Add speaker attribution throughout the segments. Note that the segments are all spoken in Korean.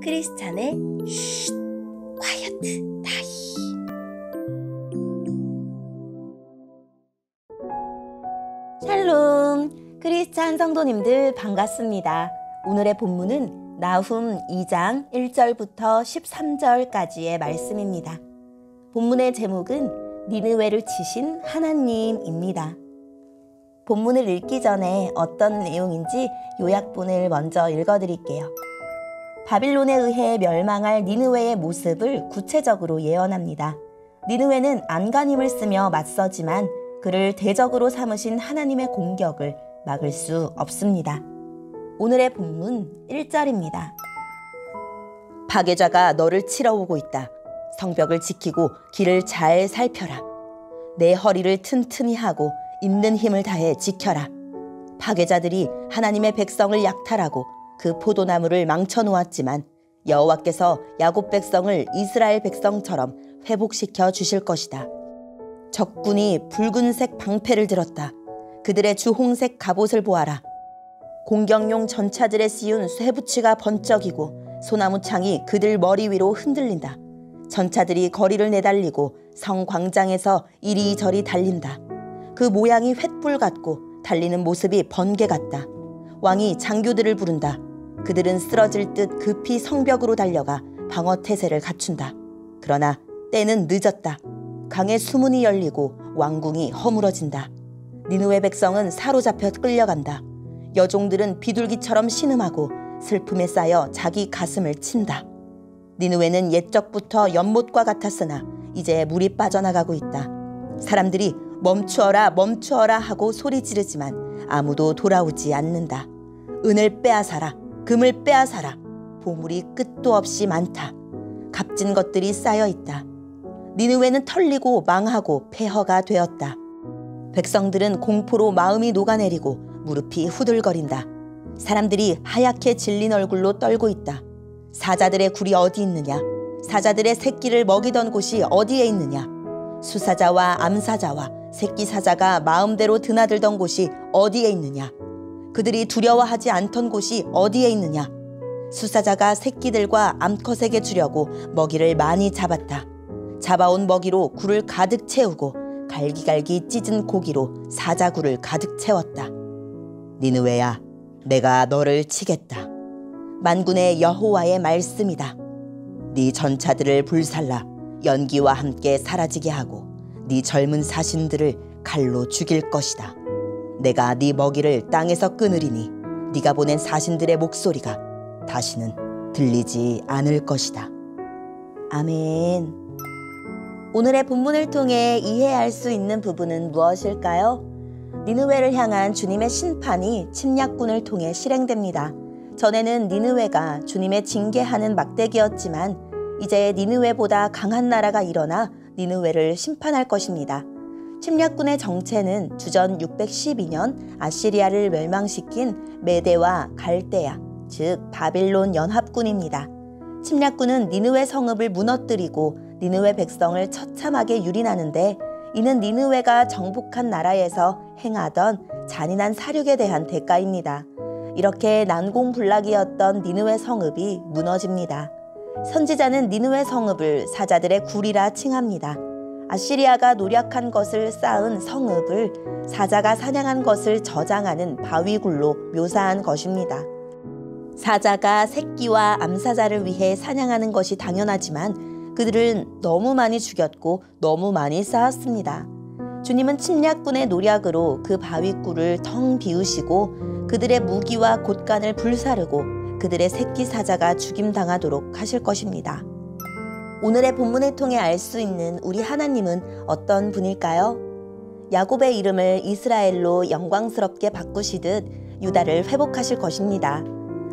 Speaker 1: 크리스찬의 쉿 콰이어트 타임. 샬롬, 크리스찬 성도님들 반갑습니다. 오늘의 본문은 나훔 2장 1절부터 13절까지의 말씀입니다. 본문의 제목은 니느웨를 치신 하나님입니다. 본문을 읽기 전에 어떤 내용인지 요약본을 먼저 읽어드릴게요. 바빌론에 의해 멸망할 니느웨의 모습을 구체적으로 예언합니다. 니느웨는 안간힘을 쓰며 맞서지만 그를 대적으로 삼으신 하나님의 공격을 막을 수 없습니다. 오늘의 본문 1절입니다. 파괴자가 너를 치러 오고 있다. 성벽을 지키고 길을 잘 살펴라. 내 허리를 튼튼히 하고 있는 힘을 다해 지켜라. 파괴자들이 하나님의 백성을 약탈하고 그 포도나무를 망쳐놓았지만 여호와께서 야곱 백성을 이스라엘 백성처럼 회복시켜 주실 것이다. 적군이 붉은색 방패를 들었다. 그들의 주홍색 갑옷을 보아라. 공격용 전차들에 씌운 쇠붙이가 번쩍이고 소나무 창이 그들 머리 위로 흔들린다. 전차들이 거리를 내달리고 성 광장에서 이리저리 달린다. 그 모양이 횃불 같고 달리는 모습이 번개 같다. 왕이 장교들을 부른다. 그들은 쓰러질 듯 급히 성벽으로 달려가 방어태세를 갖춘다. 그러나 때는 늦었다. 강의 수문이 열리고 왕궁이 허물어진다. 니느웨 백성은 사로잡혀 끌려간다. 여종들은 비둘기처럼 신음하고 슬픔에 쌓여 자기 가슴을 친다. 니느웨는 옛적부터 연못과 같았으나 이제 물이 빠져나가고 있다. 사람들이 멈추어라 멈추어라 하고 소리 지르지만 아무도 돌아오지 않는다. 은을 빼앗아라, 금을 빼앗아라. 보물이 끝도 없이 많다. 값진 것들이 쌓여있다. 니느웨는 털리고 망하고 폐허가 되었다. 백성들은 공포로 마음이 녹아내리고 무릎이 후들거린다. 사람들이 하얗게 질린 얼굴로 떨고 있다. 사자들의 굴이 어디 있느냐? 사자들의 새끼를 먹이던 곳이 어디에 있느냐? 수사자와 암사자와 새끼 사자가 마음대로 드나들던 곳이 어디에 있느냐? 그들이 두려워하지 않던 곳이 어디에 있느냐? 수사자가 새끼들과 암컷에게 주려고 먹이를 많이 잡았다. 잡아온 먹이로 굴을 가득 채우고 갈기갈기 찢은 고기로 사자굴을 가득 채웠다. 니느웨야, 내가 너를 치겠다. 만군의 여호와의 말씀이다. 네 전차들을 불살라 연기와 함께 사라지게 하고 네 젊은 사신들을 칼로 죽일 것이다. 내가 네 먹이를 땅에서 끊으리니 네가 보낸 사신들의 목소리가 다시는 들리지 않을 것이다. 아멘. 오늘의 본문을 통해 이해할 수 있는 부분은 무엇일까요? 니느웨를 향한 주님의 심판이 침략군을 통해 실행됩니다. 전에는 니느웨가 주님의 징계하는 막대기였지만 이제 니느웨보다 강한 나라가 일어나 니느웨를 심판할 것입니다. 침략군의 정체는 주전 612년 아시리아를 멸망시킨 메대와 갈대아, 즉 바빌론 연합군입니다. 침략군은 니느웨 성읍을 무너뜨리고 니느웨 백성을 처참하게 유린하는데 이는 니느웨가 정복한 나라에서 행하던 잔인한 사륙에 대한 대가입니다. 이렇게 난공불락이었던 니느웨 성읍이 무너집니다. 선지자는 니느웨 성읍을 사자들의 굴이라 칭합니다. 아시리아가 노력한 것을 쌓은 성읍을 사자가 사냥한 것을 저장하는 바위굴로 묘사한 것입니다. 사자가 새끼와 암사자를 위해 사냥하는 것이 당연하지만 그들은 너무 많이 죽였고 너무 많이 쌓았습니다. 주님은 침략군의 노력으로 그 바위굴을 텅 비우시고 그들의 무기와 곳간을 불사르고 그들의 새끼 사자가 죽임당하도록 하실 것입니다. 오늘의 본문을 통해 알 수 있는 우리 하나님은 어떤 분일까요? 야곱의 이름을 이스라엘로 영광스럽게 바꾸시듯 유다를 회복하실 것입니다.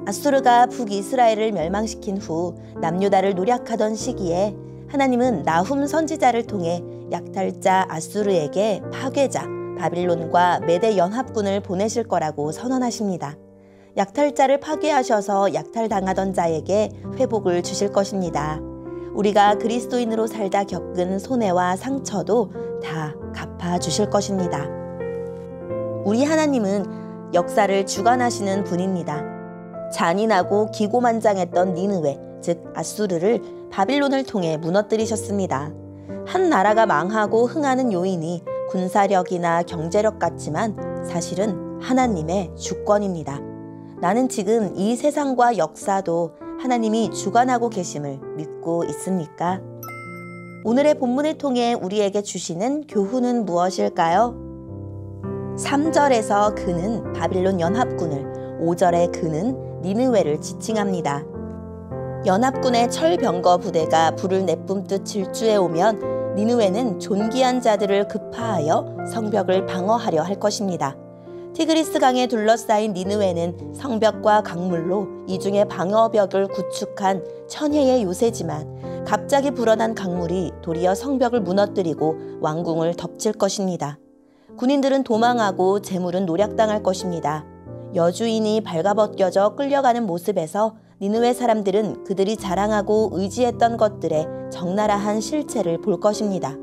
Speaker 1: 아수르가 북이스라엘을 멸망시킨 후 남유다를 노력하던 시기에 하나님은 나훔 선지자를 통해 약탈자 아수르에게 파괴자 바빌론과 메대 연합군을 보내실 거라고 선언하십니다. 약탈자를 파괴하셔서 약탈당하던 자에게 회복을 주실 것입니다. 우리가 그리스도인으로 살다 겪은 손해와 상처도 다 갚아주실 것입니다. 우리 하나님은 역사를 주관하시는 분입니다. 잔인하고 기고만장했던 니느웨, 즉 아수르를 바빌론을 통해 무너뜨리셨습니다. 한 나라가 망하고 흥하는 요인이 군사력이나 경제력 같지만 사실은 하나님의 주권입니다. 나는 지금 이 세상과 역사도 하나님이 주관하고 계심을 믿고 있습니까? 오늘의 본문을 통해 우리에게 주시는 교훈은 무엇일까요? 3절에서 그는 바빌론 연합군을, 5절에 그는 니느웨를 지칭합니다. 연합군의 철병거 부대가 불을 내뿜듯 질주해 오면 니느웨는 존귀한 자들을 급파하여 성벽을 방어하려 할 것입니다. 티그리스 강에 둘러싸인 니느웨는 성벽과 강물로 이중의 방어벽을 구축한 천혜의 요새지만 갑자기 불어난 강물이 도리어 성벽을 무너뜨리고 왕궁을 덮칠 것입니다. 군인들은 도망하고 재물은 노략당할 것입니다. 여주인이 발가벗겨져 끌려가는 모습에서 니느웨 사람들은 그들이 자랑하고 의지했던 것들의 적나라한 실체를 볼 것입니다.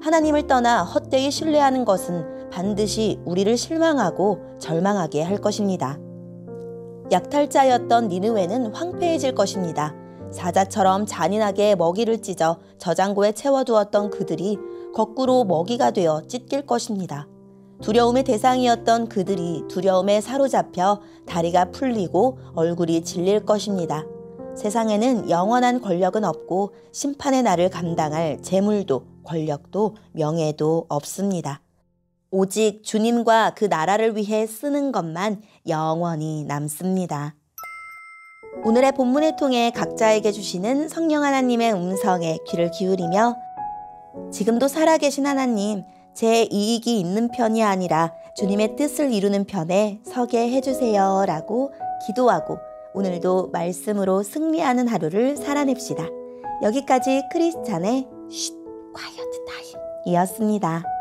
Speaker 1: 하나님을 떠나 헛되이 신뢰하는 것은 반드시 우리를 실망하고 절망하게 할 것입니다. 약탈자였던 니느웨는 황폐해질 것입니다. 사자처럼 잔인하게 먹이를 찢어 저장고에 채워두었던 그들이 거꾸로 먹이가 되어 찢길 것입니다. 두려움의 대상이었던 그들이 두려움에 사로잡혀 다리가 풀리고 얼굴이 질릴 것입니다. 세상에는 영원한 권력은 없고 심판의 날을 감당할 재물도 권력도 명예도 없습니다. 오직 주님과 그 나라를 위해 쓰는 것만 영원히 남습니다. 오늘의 본문을 통해 각자에게 주시는 성령 하나님의 음성에 귀를 기울이며 지금도 살아계신 하나님, 제 이익이 있는 편이 아니라 주님의 뜻을 이루는 편에 서게 해주세요 라고 기도하고 오늘도 말씀으로 승리하는 하루를 살아냅시다. 여기까지 크리스찬의 쉿 콰이어트 타임이었습니다.